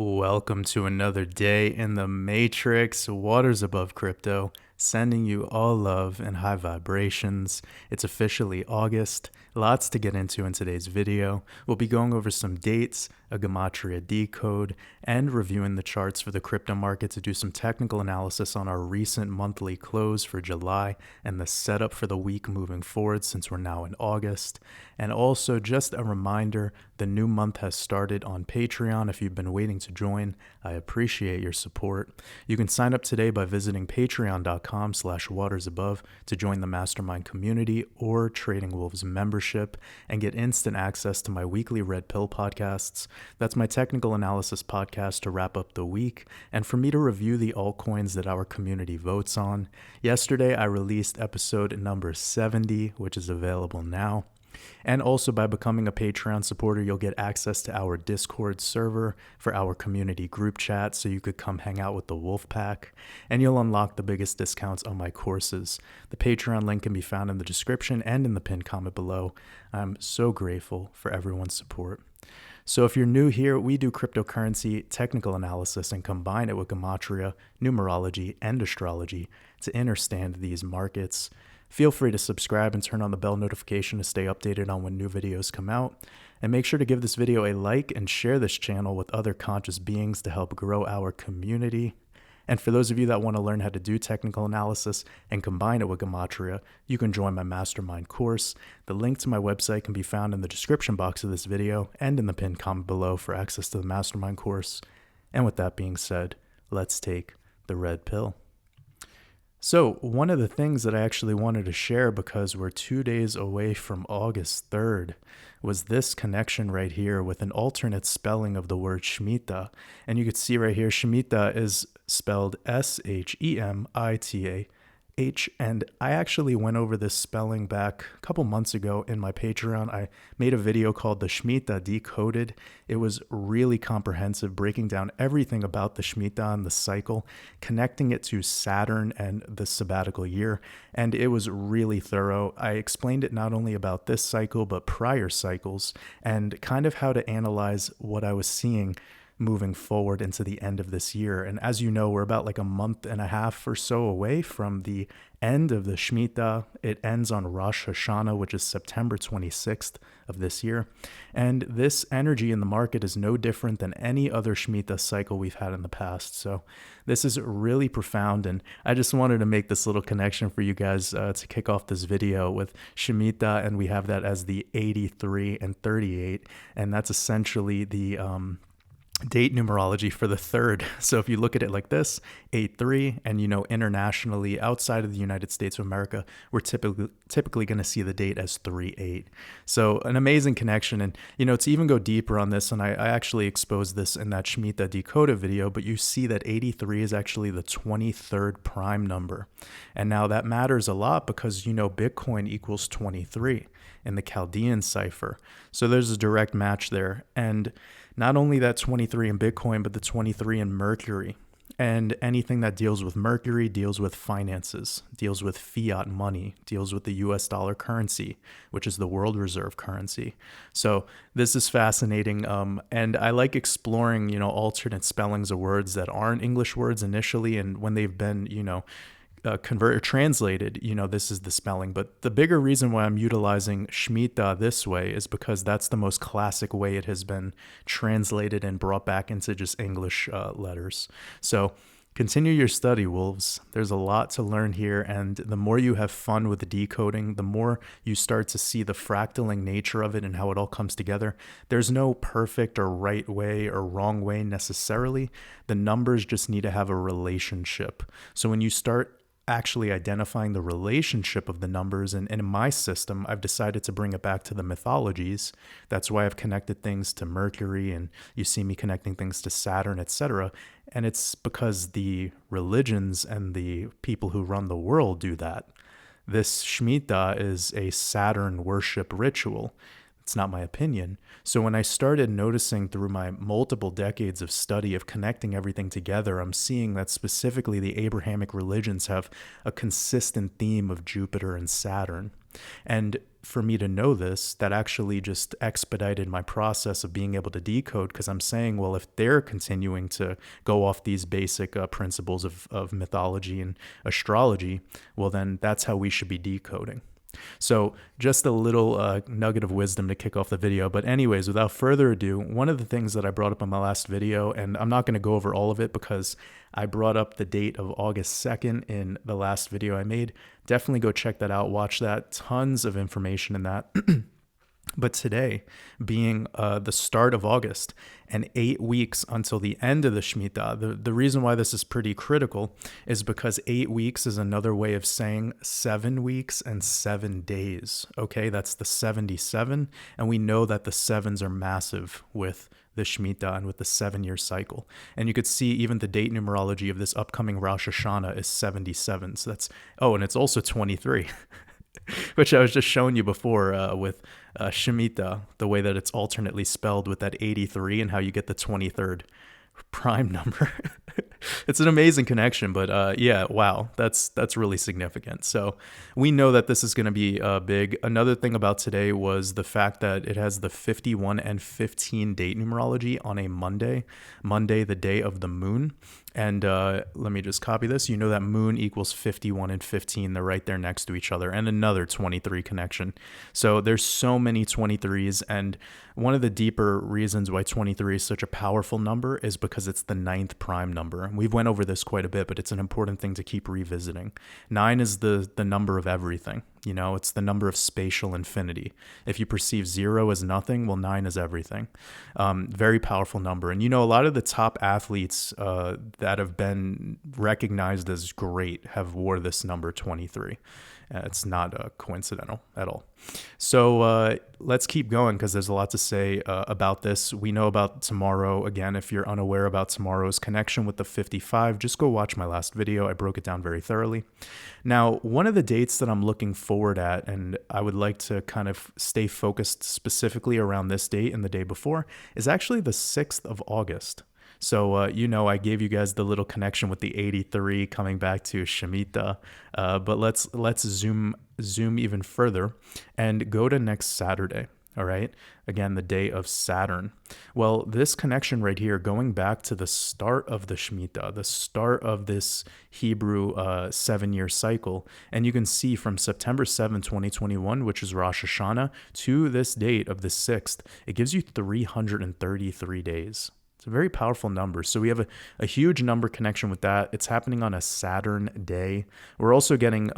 Welcome to another day in the Matrix, waters above crypto, sending you all love and high vibrations. It's officially August. Lots to get into in today's video. We'll be going over some dates, a Gematria decode, and reviewing the charts for the crypto market to do some technical analysis on our recent monthly close for July and the setup for the week moving forward since we're now in August. And also just a reminder, the new month has started on Patreon. If you've been waiting to join, I appreciate your support. You can sign up today by visiting patreon.com/watersabove to join the Mastermind community or Trading Wolves membership and get instant access to my weekly Red Pill podcasts. That's my technical analysis podcast to wrap up the week and for me to review the altcoins that our community votes on. Yesterday, I released episode number 70, which is available now. And also by becoming a Patreon supporter, you'll get access to our Discord server for our community group chat so you could come hang out with the Wolf Pack. And you'll unlock the biggest discounts on my courses. The Patreon link can be found in the description and in the pinned comment below. I'm so grateful for everyone's support. So if you're new here, we do cryptocurrency technical analysis and combine it with Gematria, Numerology, and Astrology to understand these markets. Feel free to subscribe and turn on the bell notification to stay updated on when new videos come out. And make sure to give this video a like and share this channel with other conscious beings to help grow our community. And for those of you that want to learn how to do technical analysis and combine it with Gematria, you can join my Mastermind course. The link to my website can be found in the description box of this video and in the pinned comment below for access to the Mastermind course. And with that being said, let's take the red pill. So one of the things that I actually wanted to share, because we're 2 days away from August 3rd, was this connection right here with an alternate spelling of the word Shemitah. And you can see right here, Shemitah is spelled Shemitah. And I actually went over this spelling back a couple months ago in my Patreon. I made a video called The Shemitah Decoded. It was really comprehensive, breaking down everything about the Shemitah and the cycle, connecting it to Saturn and the sabbatical year. And it was really thorough. I explained it not only about this cycle, but prior cycles and kind of how to analyze what I was seeing moving forward into the end of this year. And as you know, we're about like a month and a half or so away from the end of the Shemitah. It ends on Rosh Hashanah, which is September 26th of this year. And this energy in the market is no different than any other Shemitah cycle we've had in the past. So this is really profound. And I just wanted to make this little connection for you guys to kick off this video with Shemitah. And we have that as the 83 and 38. And that's essentially the date numerology for the third. So if you look at it like this, 8-3, and internationally outside of the United States of America, we're typically going to see the date as 3-8. So an amazing connection. And to even go deeper on this, and I actually exposed this in that Shemitah Decoded video, but you see that 83 is actually the 23rd prime number. And now that matters a lot because Bitcoin equals 23 in the Chaldean cipher. So there's a direct match there. And not only that 23 in Bitcoin, but the 23 in Mercury. And anything that deals with Mercury deals with finances, deals with fiat money, deals with the US dollar currency, which is the world reserve currency. So this is fascinating. And I like exploring, alternate spellings of words that aren't English words initially. And when they've been, converted or translated, this is the spelling. But the bigger reason why I'm utilizing Shemitah this way is because that's the most classic way it has been translated and brought back into just English letters. So continue your study, wolves. There's a lot to learn here, and the more you have fun with the decoding, the more you start to see the fractaling nature of it and how it all comes together. There's no perfect or right way or wrong way necessarily. The numbers just need to have a relationship. So when you start actually identifying the relationship of the numbers, and in my system, I've decided to bring it back to the mythologies. That's why I've connected things to Mercury, and you see me connecting things to Saturn, etc. And it's because the religions and the people who run the world do that. This Shemitah is a Saturn worship ritual. It's not my opinion. So when I started noticing through my multiple decades of study of connecting everything together, I'm seeing that specifically the Abrahamic religions have a consistent theme of Jupiter and Saturn. And for me to know this, that actually just expedited my process of being able to decode, because I'm saying, well, if they're continuing to go off these basic principles of mythology and astrology, well, then that's how we should be decoding. So just a little nugget of wisdom to kick off the video. But anyways, without further ado, one of the things that I brought up in my last video, and I'm not going to go over all of it because I brought up the date of August 2nd in the last video I made. Definitely go check that out. Watch that. Tons of information in that. But today, being the start of August and 8 weeks until the end of the Shemitah, the reason why this is pretty critical is because 8 weeks is another way of saying 7 weeks and 7 days. Okay, that's the 77. And we know that the sevens are massive with the Shemitah and with the 7-year cycle. And you could see even the date numerology of this upcoming Rosh Hashanah is 77. So that's, oh, and it's also 23. Which I was just showing you before with Shemitah, the way that it's alternately spelled with that 83 and how you get the 23rd prime number. It's an amazing connection, but yeah, wow, that's really significant. So we know that this is going to be big. Another thing about today was the fact that it has the 51 and 15 date numerology on a Monday, the day of the moon. And let me just copy this. You know that moon equals 51 and 15. They're right there next to each other, and another 23 connection. So there's so many 23s. And one of the deeper reasons why 23 is such a powerful number is because it's the 9th prime number. We've went over this quite a bit, but it's an important thing to keep revisiting. 9 is the number of everything. You know, it's the number of spatial infinity. If you perceive 0 as nothing, well, 9 is everything. Very powerful number. And, you know, a lot of the top athletes that have been recognized as great have wore this number 23. It's not coincidental at all. So let's keep going because there's a lot to say about this. We know about tomorrow. Again, if you're unaware about tomorrow's connection with the 55, just go watch my last video. I broke it down very thoroughly. Now, one of the dates that I'm looking forward at, and I would like to kind of stay focused specifically around this date and the day before, is actually the 6th of August. So, you know, I gave you guys the little connection with the 83 coming back to Shemitah, but let's zoom even further and go to next Saturday. All right. Again, the day of Saturn. Well, this connection right here, going back to the start of the Shemitah, the start of this Hebrew 7-year cycle. And you can see from September 7, 2021, which is Rosh Hashanah, to this date of the 6th, it gives you 333 days. It's a very powerful number. So we have a huge number connection with that. It's happening on a Saturn day. We're also getting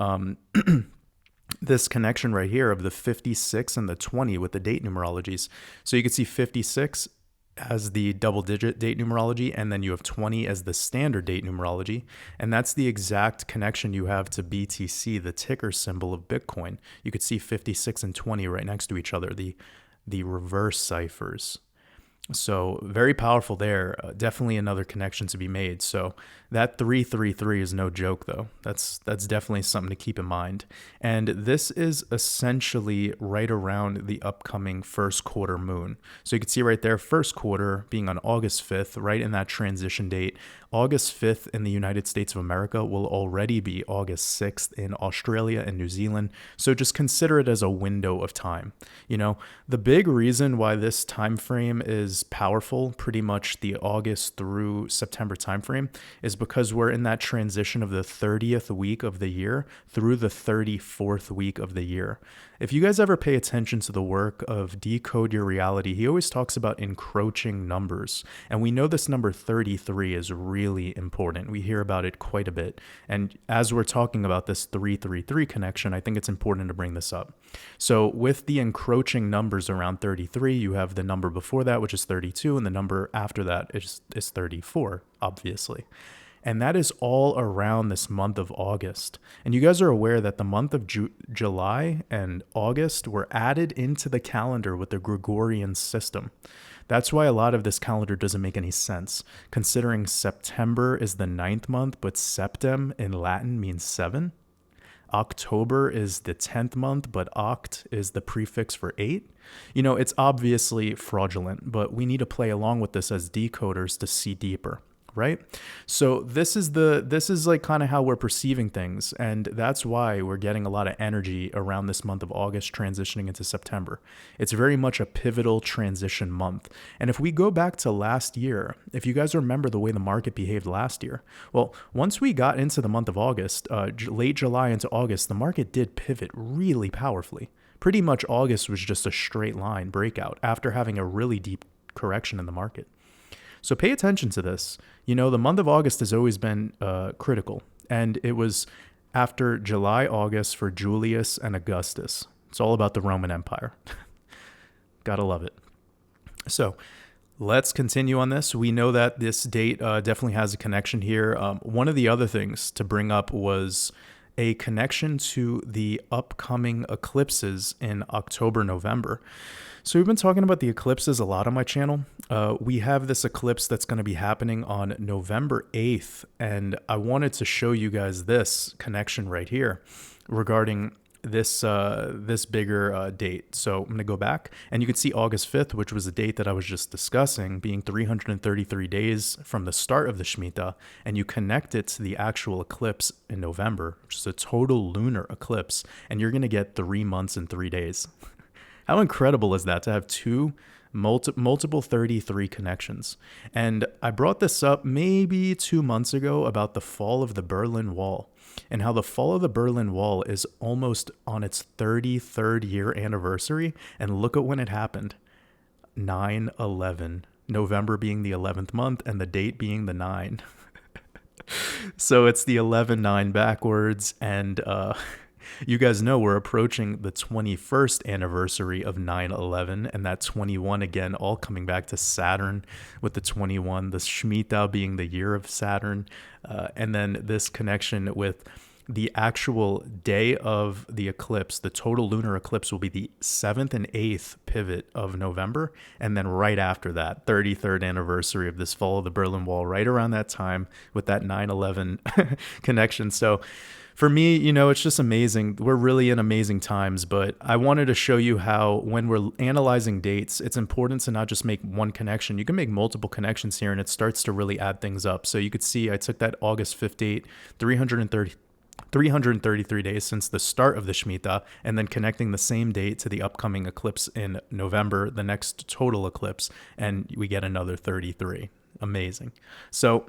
this connection right here of the 56 and the 20 with the date numerologies. So you can see 56 as the double-digit date numerology, and then you have 20 as the standard date numerology. And that's the exact connection you have to BTC, the ticker symbol of Bitcoin. You could see 56 and 20 right next to each other, the reverse ciphers. So very powerful there. Definitely another connection to be made. So that 333 is no joke, though. That's definitely something to keep in mind. And this is essentially right around the upcoming first quarter moon. So you can see right there, first quarter being on August 5th, right in that transition date. August 5th in the United States of America will already be August 6th in Australia and New Zealand. So just consider it as a window of time. You know, the big reason why this time frame is powerful, pretty much the August through September timeframe, is because we're in that transition of the 30th week of the year through the 34th week of the year. If you guys ever pay attention to the work of Decode Your Reality, he always talks about encroaching numbers. And we know this number 33 is really important. We hear about it quite a bit. And as we're talking about this 333 connection, I think it's important to bring this up. So with the encroaching numbers around 33, you have the number before that, which is 32, and the number after that is 34, obviously. And that is all around this month of August. And you guys are aware that the month of July and August were added into the calendar with the Gregorian system. That's why a lot of this calendar doesn't make any sense, considering September is the 9th month, but septem in Latin means 7. October is the 10th month, but oct is the prefix for 8. You know, it's obviously fraudulent, but we need to play along with this as decoders to see deeper. right? So this is like kind of how we're perceiving things, and that's why we're getting a lot of energy around this month of August transitioning into September. It's very much a pivotal transition month. And if we go back to last year, if you guys remember the way the market behaved last year, well, once we got into the month of August, late July into August, the market did pivot really powerfully. Pretty much August was just a straight line breakout after having a really deep correction in the market. So pay attention to this. You know, the month of August has always been critical, and it was after July, August for Julius and Augustus. It's all about the Roman Empire. Gotta love it. So let's continue on this. We know that this date definitely has a connection here. One of the other things to bring up was a connection to the upcoming eclipses in October, November. So we've been talking about the eclipses a lot on my channel. We have this eclipse that's going to be happening on November 8th, and I wanted to show you guys this connection right here regarding this bigger date. So I'm going to go back, and you can see August 5th, which was the date that I was just discussing, being 333 days from the start of the Shemitah, and you connect it to the actual eclipse in November, which is a total lunar eclipse, and you're going to get 3 months and 3 days. How incredible is that to have multiple 33 connections? And I brought this up maybe 2 months ago about the fall of the Berlin Wall, and how the fall of the Berlin Wall is almost on its 33rd year anniversary. And look at when it happened. 9/11, November being the 11th month and the date being the 9. So it's the 11/9 backwards, and you guys know we're approaching the 21st anniversary of 9/11, and that 21 again, all coming back to Saturn with the 21, the Shemitah being the year of Saturn, and then this connection with the actual day of the eclipse. The total lunar eclipse will be the 7th and 8th pivot of November, and then right after that, 33rd anniversary of this fall of the Berlin Wall, right around that time with that 9/11 connection. So for me, you know, it's just amazing. We're really in amazing times, but I wanted to show you how when we're analyzing dates, it's important to not just make one connection. You can make multiple connections here, and it starts to really add things up. So you could see I took that August 5th date, 333 days since the start of the Shemitah, and then connecting the same date to the upcoming eclipse in November, the next total eclipse, and we get another 33. Amazing. So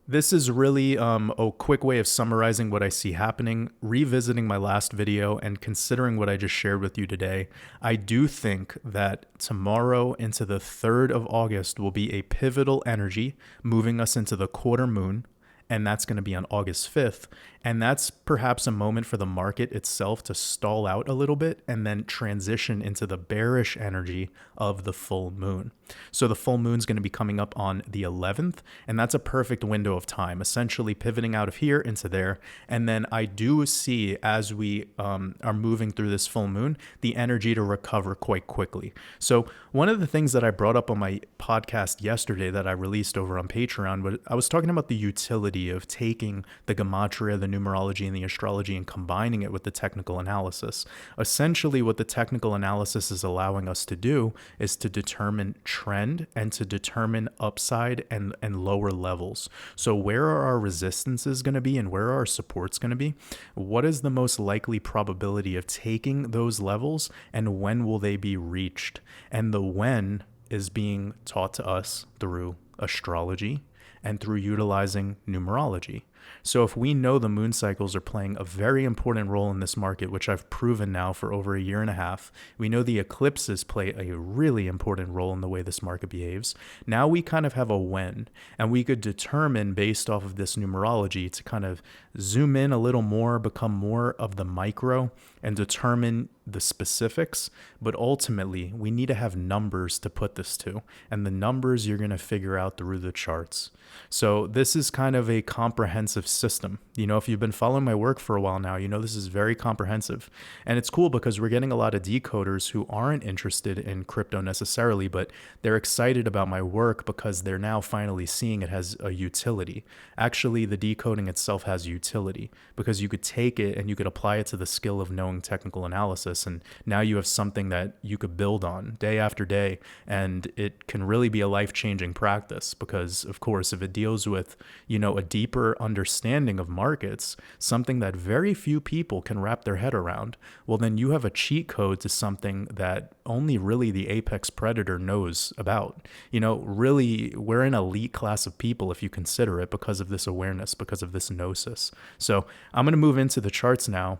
this is really a quick way of summarizing what I see happening, revisiting my last video, and considering what I just shared with you today. I do think that tomorrow into the 3rd of August will be a pivotal energy, moving us into the quarter moon, and that's going to be on August 5th. And that's perhaps a moment for the market itself to stall out a little bit and then transition into the bearish energy of the full moon. So the full moon is going to be coming up on the 11th, and that's a perfect window of time, essentially pivoting out of here into there. And then I do see, as we are moving through this full moon, the energy to recover quite quickly. So one of the things that I brought up on my podcast yesterday that I released over on Patreon, I was talking about the utility of taking the Gematria, the numerology, and the astrology and combining it with the technical analysis. Essentially, what the technical analysis is allowing us to do is to determine trend and to determine upside and lower levels. So where are our resistances going to be and where are our supports going to be? What is the most likely probability of taking those levels, and when will they be reached? And the when is being taught to us through astrology and through utilizing numerology. So if we know the moon cycles are playing a very important role in this market, which I've proven now for over a year and a half, we know the eclipses play a really important role in the way this market behaves. Now we kind of have a when, and we could determine based off of this numerology to kind of zoom in a little more, become more of the micro, and determine the specifics. But ultimately, we need to have numbers to put this to, and the numbers you're going to figure out through the charts. So this is kind of a comprehensive comprehensive system. If you've been following my work for a while now, this is very comprehensive. And it's cool because we're getting a lot of decoders who aren't interested in crypto necessarily, but they're excited about my work because they're now finally seeing it has a utility. Actually, the decoding itself has utility because you could take it and you could apply it to the skill of knowing technical analysis. And now you have something that you could build on day after day. And it can really be a life-changing practice because, of course, if it deals with, a deeper understanding of markets, something that very few people can wrap their head around, well, then you have a cheat code to something that only really the apex predator knows about. Really, we're an elite class of people if you consider it because of this awareness, because of this gnosis. So I'm going to move into the charts now.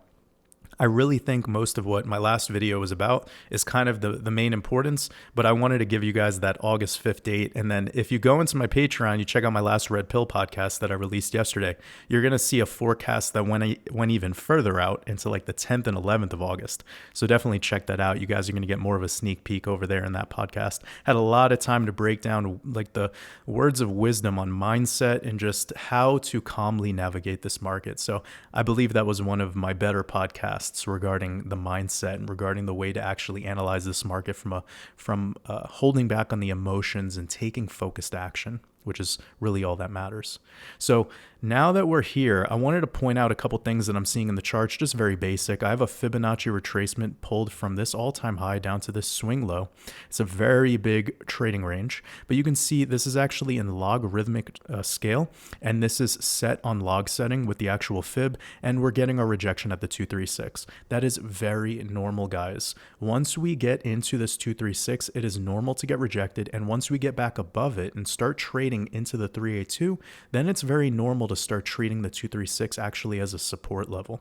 I really think most of what my last video was about is kind of the main importance, but I wanted to give you guys that August 5th date. And then if you go into my Patreon, you check out my last Red Pill podcast that I released yesterday, you're going to see a forecast that went even further out into like the 10th and 11th of August. So definitely check that out. You guys are going to get more of a sneak peek over there in that podcast. Had a lot of time to break down like the words of wisdom on mindset and just how to calmly navigate this market. So I believe that was one of my better podcasts regarding the mindset and regarding the way to actually analyze this market from holding back on the emotions and taking focused action, which is really all that matters. So now that we're here, I wanted to point out a couple things that I'm seeing in the charts, just very basic. I have a Fibonacci retracement pulled from this all-time high down to this swing low. It's a very big trading range, but you can see this is actually in logarithmic scale, and this is set on log setting with the actual fib, and we're getting a rejection at the 236. That is very normal, guys. Once we get into this 236, it is normal to get rejected, and once we get back above it and start trading into the 382, then it's very normal to start treating the 236 actually as a support level.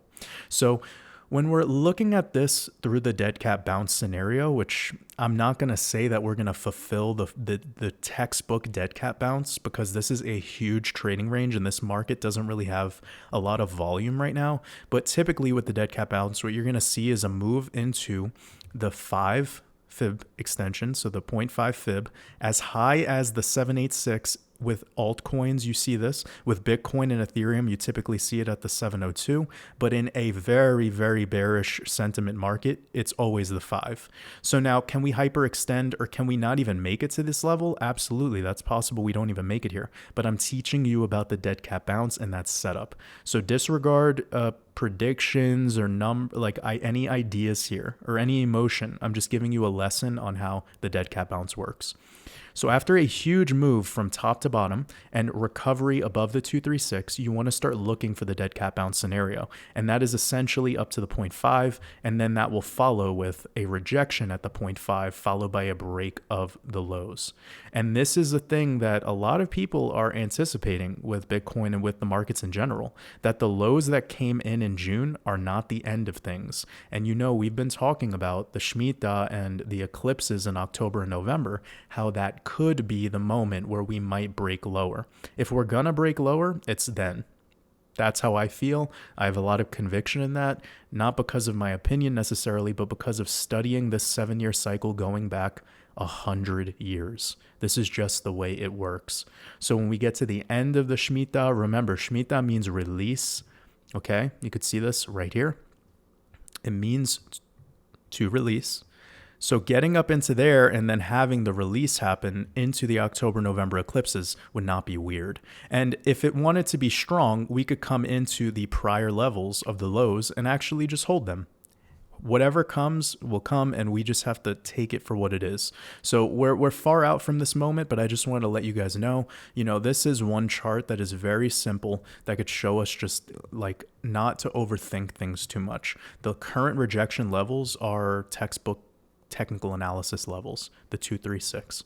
So when we're looking at this through the dead cat bounce scenario, which I'm not going to say that we're going to fulfill the textbook dead cat bounce because this is a huge trading range and this market doesn't really have a lot of volume right now. But typically with the dead cat bounce, what you're going to see is a move into the 5 fib extension, so the 0.5 fib, as high as the 786. With altcoins, you see this. With Bitcoin and Ethereum, you typically see it at the 702. But in a very, very bearish sentiment market, it's always the 5. So now, can we hyperextend or can we not even make it to this level? Absolutely, that's possible. We don't even make it here. But I'm teaching you about the dead cat bounce and that setup. So disregard predictions or any ideas here or any emotion. I'm just giving you a lesson on how the dead cat bounce works. So after a huge move from top to bottom and recovery above the 236, you want to start looking for the dead cat bounce scenario. And that is essentially up to the 0.5. And then that will follow with a rejection at the 0.5, followed by a break of the lows. And this is a thing that a lot of people are anticipating with Bitcoin and with the markets in general, that the lows that came in June are not the end of things. And we've been talking about the Shemitah and the eclipses in October and November, how that could be the moment where we might break lower. If we're gonna break lower, it's then. That's how I feel. I have a lot of conviction in that, not because of my opinion necessarily, but because of studying this 7-year cycle going back 100 years. This is just the way it works. So when we get to the end of the Shemitah, remember, Shemitah means release. Okay, you could see this right here. It means to release. So getting up into there and then having the release happen into the October-November eclipses would not be weird. And if it wanted to be strong, we could come into the prior levels of the lows and actually just hold them. Whatever comes will come, and we just have to take it for what it is. So we're far out from this moment, but I just wanted to let you guys know, this is one chart that is very simple that could show us just like not to overthink things too much. The current rejection levels are textbook technical analysis levels, the 236.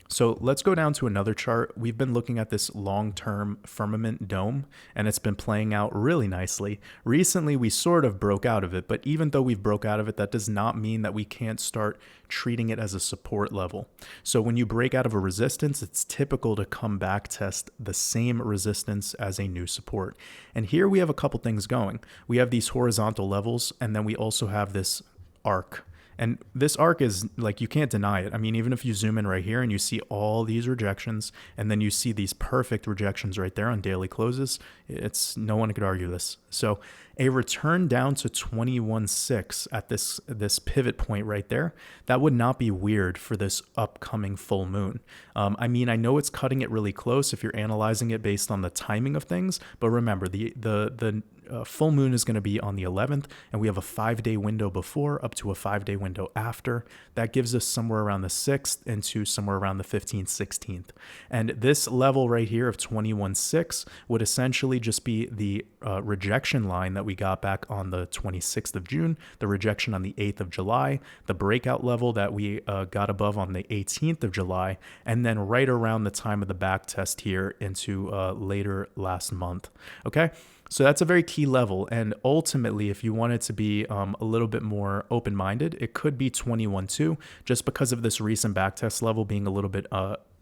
So let's go down to another chart. We've been looking at this long-term firmament dome, and it's been playing out really nicely. Recently, we sort of broke out of it, but even though we've broke out of it, that does not mean that we can't start treating it as a support level. So when you break out of a resistance, it's typical to come back test the same resistance as a new support. And here we have a couple things going. We have these horizontal levels, and then we also have this arc. And this arc is like, you can't deny it. I mean, even if you zoom in right here and you see all these rejections, and then you see these perfect rejections right there on daily closes, it's no one could argue this. So a return down to 21.6 at this pivot point right there, that would not be weird for this upcoming full moon. I mean, I know it's cutting it really close if you're analyzing it based on the timing of things, but remember, the full moon is going to be on the 11th, and we have a 5-day window before up to a 5-day window after. That gives us somewhere around the 6th into somewhere around the 15th, 16th. And this level right here of 21.6 would essentially just be the rejection line that we got back on the 26th of June, the rejection on the 8th of July, the breakout level that we got above on the 18th of July, and then right around the time of the back test here into later last month. Okay. So that's a very key level. And ultimately, if you wanted to be a little bit more open-minded, it could be 21.2 just because of this recent backtest level being a little bit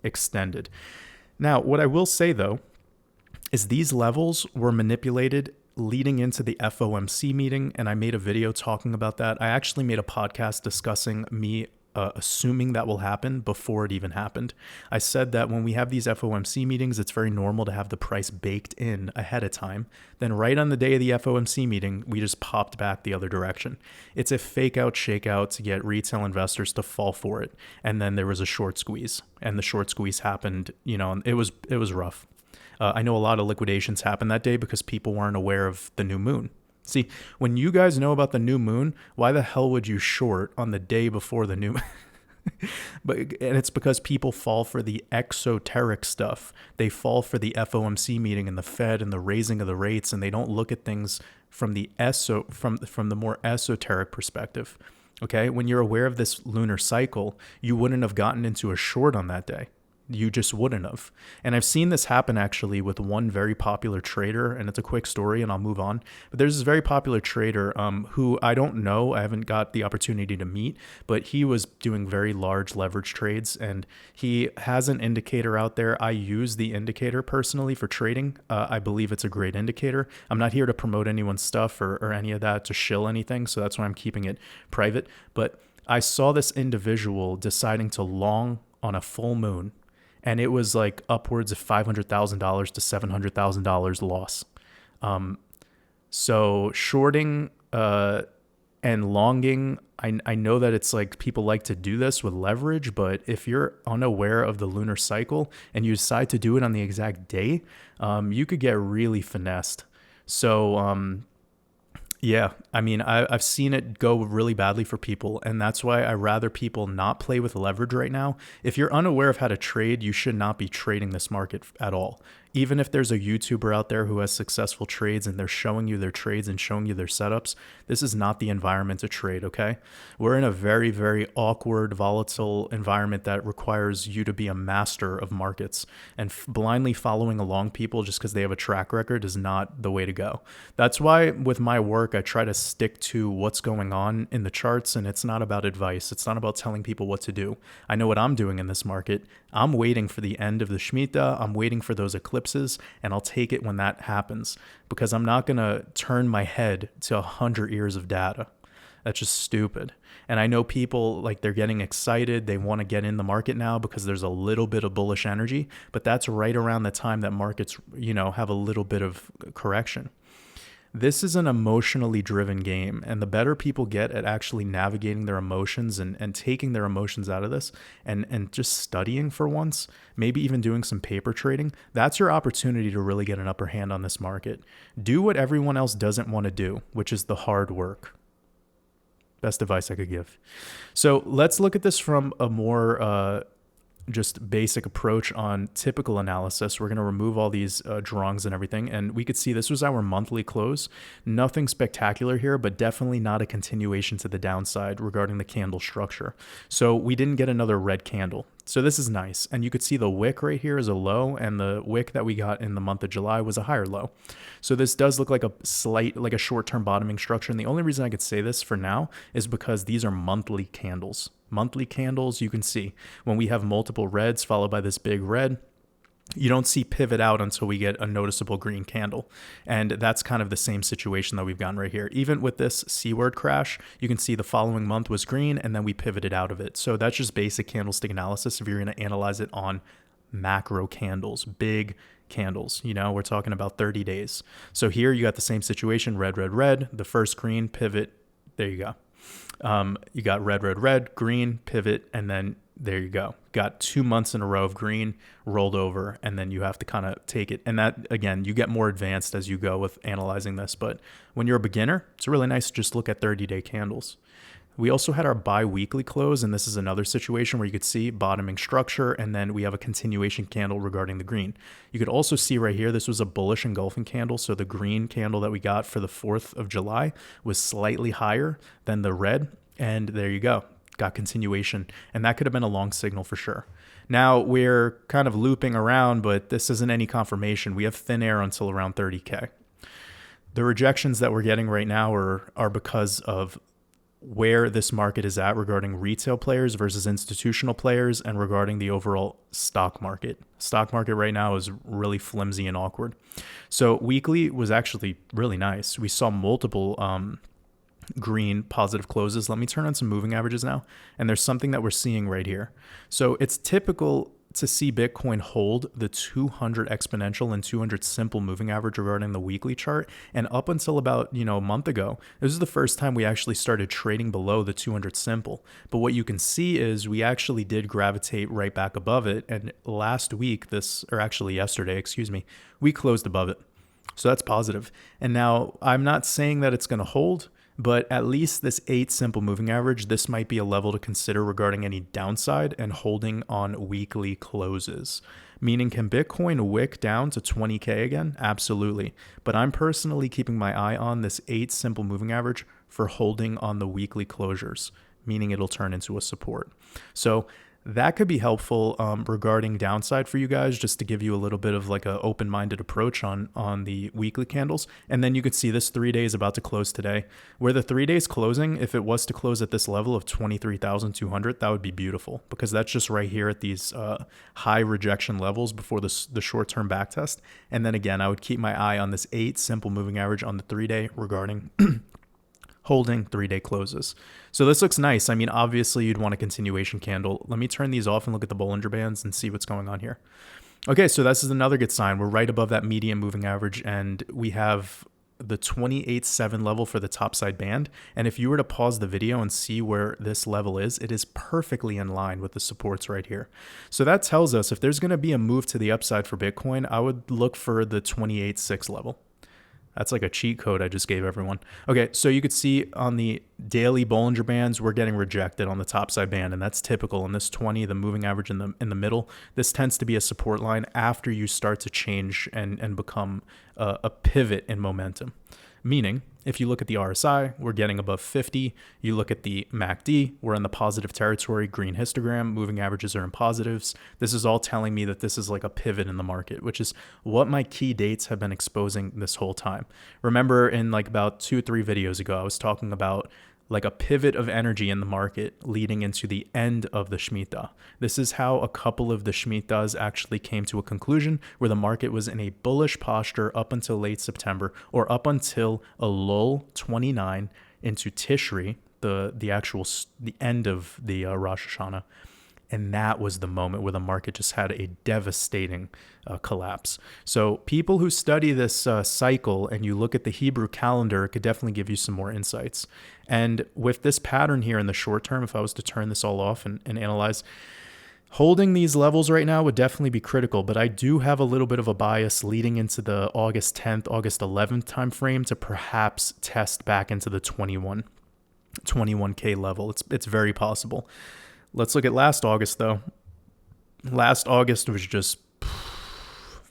extended. Now, what I will say, though, is these levels were manipulated leading into the FOMC meeting, and I made a video talking about that. I actually made a podcast discussing me assuming that will happen before it even happened. I said that when we have these FOMC meetings, it's very normal to have the price baked in ahead of time. Then right on the day of the FOMC meeting, we just popped back the other direction. It's a fake out, shake out to get retail investors to fall for it. And then there was a short squeeze, and the short squeeze happened, and it was rough. I know a lot of liquidations happened that day because people weren't aware of the new moon. See, when you guys know about the new moon, why the hell would you short on the day before the new moon? And it's because people fall for the exoteric stuff. They fall for the FOMC meeting and the Fed and the raising of the rates, and they don't look at things from the from the more esoteric perspective. Okay, when you're aware of this lunar cycle, you wouldn't have gotten into a short on that day. You just wouldn't have. And I've seen this happen actually with one very popular trader, and it's a quick story and I'll move on. But there's this very popular trader who I don't know, I haven't got the opportunity to meet, but he was doing very large leverage trades, and he has an indicator out there. I use the indicator personally for trading. I believe it's a great indicator. I'm not here to promote anyone's stuff or any of that, to shill anything, so that's why I'm keeping it private. But I saw this individual deciding to long on a full moon, and it was like upwards of $500,000 to $700,000 loss. So shorting and longing, I know that it's like people like to do this with leverage, but if you're unaware of the lunar cycle and you decide to do it on the exact day, you could get really finessed. So yeah, I mean, I've seen it go really badly for people, and that's why I rather people not play with leverage right now. If you're unaware of how to trade, you should not be trading this market at all. Even if there's a YouTuber out there who has successful trades and they're showing you their trades and showing you their setups, this is not the environment to trade, okay? We're in a very, very awkward, volatile environment that requires you to be a master of markets, and blindly following along people just because they have a track record is not the way to go. That's why with my work, I try to stick to what's going on in the charts, and it's not about advice. It's not about telling people what to do. I know what I'm doing in this market. I'm waiting for the end of the Shemitah. I'm waiting for those eclipses, and I'll take it when that happens, because I'm not going to turn my head to 100 years of data. That's just stupid. And I know people, like, they're getting excited. They want to get in the market now because there's a little bit of bullish energy, but that's right around the time that markets, have a little bit of correction. This is an emotionally driven game, and the better people get at actually navigating their emotions and taking their emotions out of this and just studying for once, maybe even doing some paper trading, that's your opportunity to really get an upper hand on this market. Do what everyone else doesn't want to do, which is the hard work. Best advice I could give. So let's look at this from a more just basic approach on typical analysis. We're going to remove all these drawings and everything, and we could see this was our monthly close. Nothing spectacular here, but definitely not a continuation to the downside regarding the candle structure. So we didn't get another red candle. So this is nice. And you could see the wick right here is a low, and the wick that we got in the month of July was a higher low. So this does look like a short-term bottoming structure. And the only reason I could say this for now is because these are monthly candles. Monthly candles, you can see when we have multiple reds followed by this big red, You don't see pivot out until we get a noticeable green candle. And that's kind of the same situation that we've gotten right here. Even with this C-word crash, you can see the following month was green and then we pivoted out of it. So that's just basic candlestick analysis if you're going to analyze it on macro candles, big candles. You know, we're talking about 30 days. So here you got the same situation, red, red, red, the first green, pivot, there you go. You got red, red, red, green, pivot, and then there you go. Got 2 months in a row of green, rolled over, and then you have to kind of take it. And that, again, you get more advanced as you go with analyzing this. But when you're a beginner, it's really nice to just look at 30-day candles. We also had our bi-weekly close, and this is another situation where you could see bottoming structure, and then we have a continuation candle regarding the green. You could also see right here, this was a bullish engulfing candle, so the green candle that we got for the 4th of July was slightly higher than the red, and there you go, got continuation, and that could have been a long signal for sure. Now, we're kind of looping around, but this isn't any confirmation. We have thin air until around 30K. The rejections that we're getting right now are because of where this market is at regarding retail players versus institutional players and regarding the overall stock market. Stock market right now is really flimsy and awkward. So weekly was actually really nice. We saw multiple green positive closes. Let me turn on some moving averages now. And there's something that we're seeing right here. So it's typical to see Bitcoin hold the 200 exponential and 200 simple moving average regarding the weekly chart. And up until about, a month ago, this is the first time we actually started trading below the 200 simple. But what you can see is we actually did gravitate right back above it. And last week, yesterday, we closed above it. So that's positive. And now I'm not saying that it's going to hold, but at least this 8 simple moving average, this might be a level to consider regarding any downside and holding on weekly closes. Meaning, can Bitcoin wick down to 20K again? Absolutely. But I'm personally keeping my eye on this 8 simple moving average for holding on the weekly closures, meaning it'll turn into a support. So that could be helpful regarding downside for you guys, just to give you a little bit of like an open-minded approach on the weekly candles. And then you could see this 3 days about to close today, where the 3 days closing, if it was to close at this level of 23,200, that would be beautiful, because that's just right here at these high rejection levels before the short-term backtest. And then again, I would keep my eye on this 8 simple moving average on the 3 day regarding holding 3 day closes. So this looks nice. I mean, obviously you'd want a continuation candle. Let me turn these off and look at the Bollinger Bands and see what's going on here. Okay, so this is another good sign. We're right above that median moving average, and we have the 28.7 level for the topside band. And if you were to pause the video and see where this level is, it is perfectly in line with the supports right here. So that tells us if there's going to be a move to the upside for Bitcoin, I would look for the 28.6 level. That's like a cheat code I just gave everyone. Okay, so you could see on the daily Bollinger Bands, we're getting rejected on the top side band, and that's typical. In this 20, the moving average in the middle, this tends to be a support line after you start to change and become a pivot in momentum. Meaning, if you look at the RSI, we're getting above 50. You look at the MACD, we're in the positive territory, green histogram, moving averages are in positives. This is all telling me that this is like a pivot in the market, which is what my key dates have been exposing this whole time. Remember in like about 2 or 3 videos ago, I was talking about like a pivot of energy in the market leading into the end of the Shemitah. This is how a couple of the Shemitahs actually came to a conclusion, where the market was in a bullish posture up until late September, or up until a lull 29 into Tishri, the end of the Rosh Hashanah. And that was the moment where the market just had a devastating collapse. So people who study this cycle and you look at the Hebrew calendar, it could definitely give you some more insights. And with this pattern here in the short term, if I was to turn this all off and analyze, holding these levels right now would definitely be critical. But I do have a little bit of a bias leading into the August 10th, August 11th timeframe to perhaps test back into the 21K level. It's very possible. Let's look at last August, though. Last August was just,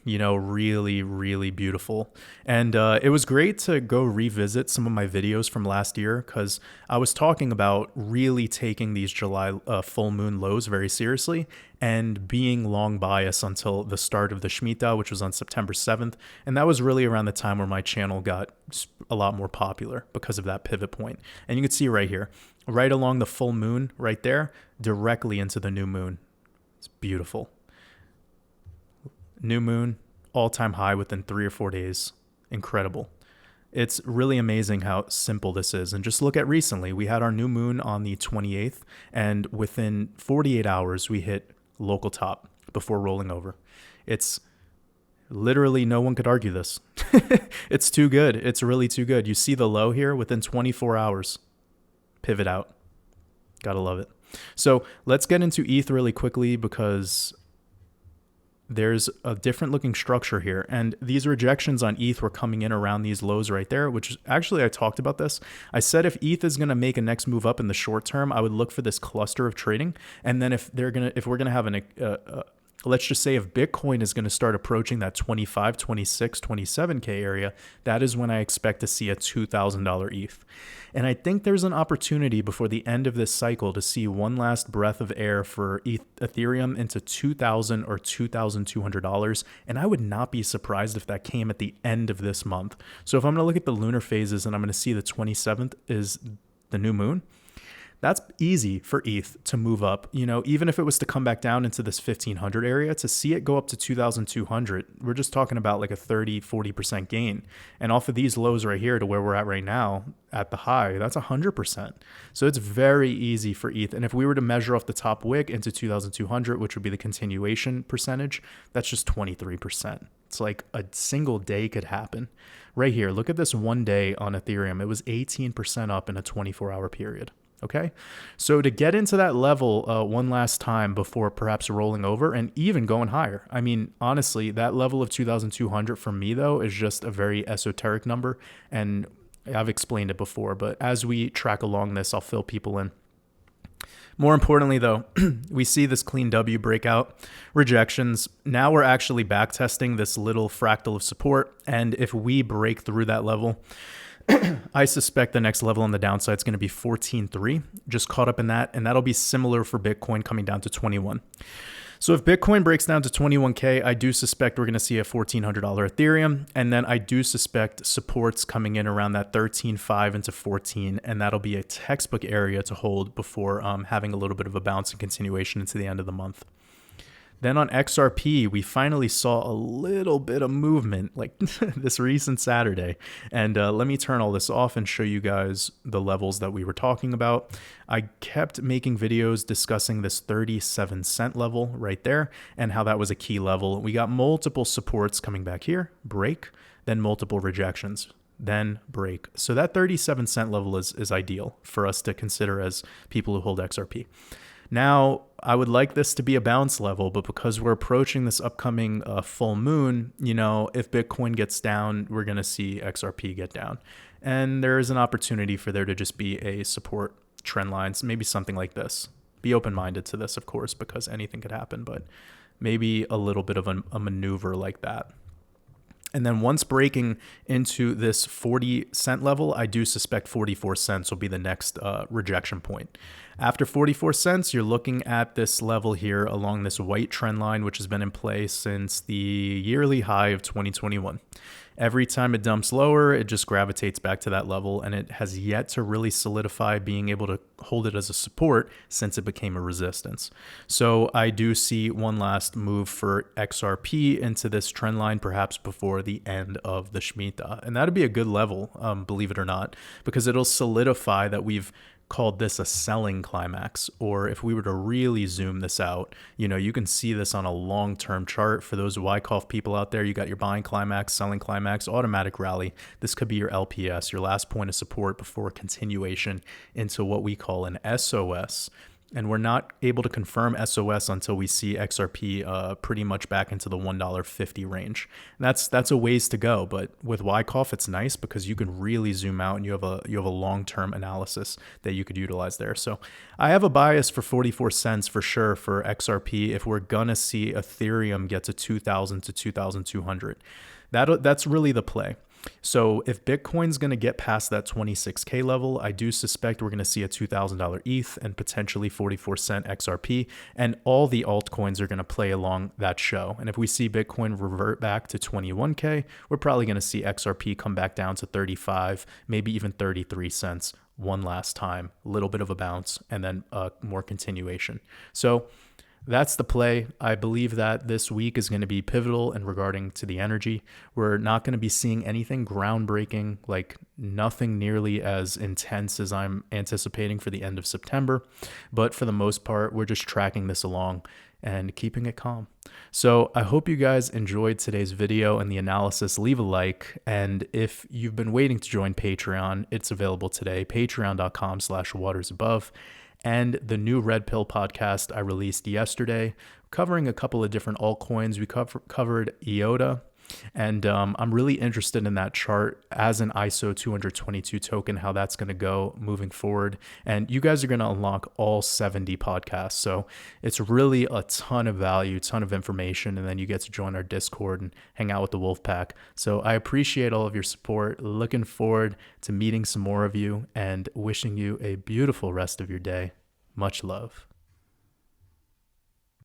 really, really beautiful. And it was great to go revisit some of my videos from last year, because I was talking about really taking these July full moon lows very seriously and being long bias until the start of the Shemitah, which was on September 7th. And that was really around the time where my channel got a lot more popular because of that pivot point. And you can see right here, right along the full moon right there, directly into the new moon. It's beautiful. new moon, all-time high within 3 or 4 days. Incredible. It's really amazing how simple this is. And just look at recently, we had our new moon on the 28th, and within 48 hours, we hit local top before rolling over. It's literally, no one could argue this. It's too good. It's really too good. You see the low here within 24 hours. Pivot out. Gotta love it. So let's get into ETH really quickly because there's a different looking structure here. And these rejections on ETH were coming in around these lows right there, which actually I talked about this. I said if ETH is going to make a next move up in the short term, I would look for this cluster of trading. And then if we're going to have let's just say if Bitcoin is going to start approaching that 25, 26, 27K area, that is when I expect to see a $2,000 ETH. And I think there's an opportunity before the end of this cycle to see one last breath of air for Ethereum into $2,000 or $2,200. And I would not be surprised if that came at the end of this month. So if I'm going to look at the lunar phases and I'm going to see the 27th is the new moon, that's easy for ETH to move up. You know, even if it was to come back down into this 1500 area, to see it go up to 2,200, we're just talking about like a 30-40% gain. And off of these lows right here to where we're at right now at the high, that's 100%. So it's very easy for ETH. And if we were to measure off the top wick into 2,200, which would be the continuation percentage, that's just 23%. It's like a single day could happen. Right here, look at this one day on Ethereum. It was 18% up in a 24-hour period. Okay, so to get into that level one last time before perhaps rolling over and even going higher. I mean, honestly, that level of 2,200 for me, though, is just a very esoteric number. And I've explained it before, but as we track along this, I'll fill people in. More importantly, though, we see this clean W breakout, rejections. Now we're actually back testing this little fractal of support. And if we break through that level, I suspect the next level on the downside is going to be 14.3, just caught up in that. And that'll be similar for Bitcoin coming down to 21. So if Bitcoin breaks down to 21K, I do suspect we're going to see a $1,400 Ethereum. And then I do suspect supports coming in around that 13.5 into 14. And that'll be a textbook area to hold before having a little bit of a bounce and continuation into the end of the month. Then on XRP, we finally saw a little bit of movement like this recent Saturday. And let me turn all this off and show you guys the levels that we were talking about. I kept making videos discussing this 37-cent level right there and how that was a key level. We got multiple supports coming back here, break, then multiple rejections, then break. So that 37-cent level is ideal for us to consider as people who hold XRP. Now, I would like this to be a bounce level, but because we're approaching this upcoming full moon, you know, if Bitcoin gets down, we're going to see XRP get down. And there is an opportunity for there to just be a support trend lines, maybe something like this. Be open-minded to this, of course, because anything could happen, but maybe a little bit of a maneuver like that. And then once breaking into this 40-cent level, I do suspect 44 cents will be the next rejection point. After 44 cents, you're looking at this level here along this white trend line, which has been in place since the yearly high of 2021. Every time it dumps lower, it just gravitates back to that level, and it has yet to really solidify being able to hold it as a support since it became a resistance. So I do see one last move for XRP into this trend line, perhaps before the end of the Shemitah. And that'd be a good level, believe it or not, because it'll solidify that we've called this a selling climax. Or if we were to really zoom this out, you know, you can see this on a long-term chart. For those Wyckoff people out there, you got your buying climax, selling climax, automatic rally. This could be your LPS, your last point of support before continuation into what we call an SOS. And we're not able to confirm SOS until we see XRP pretty much back into the $1.50 range. And that's a ways to go, but with Wyckoff, it's nice because you can really zoom out and you have a long-term analysis that you could utilize there. So I have a bias for 44 cents for sure for XRP if we're gonna see Ethereum get to 2,000 to 2,200. That's really the play. So if Bitcoin's going to get past that 26K level, I do suspect we're going to see a $2,000 ETH and potentially 44 cent XRP, and all the altcoins are going to play along that show. And if we see Bitcoin revert back to 21K, we're probably going to see XRP come back down to 35, maybe even 33 cents one last time, a little bit of a bounce, and then more continuation. So That's the play. I believe that this week is going to be pivotal in regarding to the energy. We're not going to be seeing anything groundbreaking, like nothing nearly as intense as I'm anticipating for the end of September. But for the most part, we're just tracking this along and keeping it calm. So I hope you guys enjoyed today's video and the analysis. Leave a like. And if you've been waiting to join Patreon, it's available today, patreon.com/watersabove. And the new Red Pill podcast I released yesterday, covering a couple of different altcoins. We covered IOTA, and I'm really interested in that chart as an ISO 222 token, how that's going to go moving forward. And you guys are going to unlock all 70 podcasts. So it's really a ton of value, ton of information. And then you get to join our Discord and hang out with the Wolf Pack. So I appreciate all of your support. Looking forward to meeting some more of you and wishing you a beautiful rest of your day. Much love.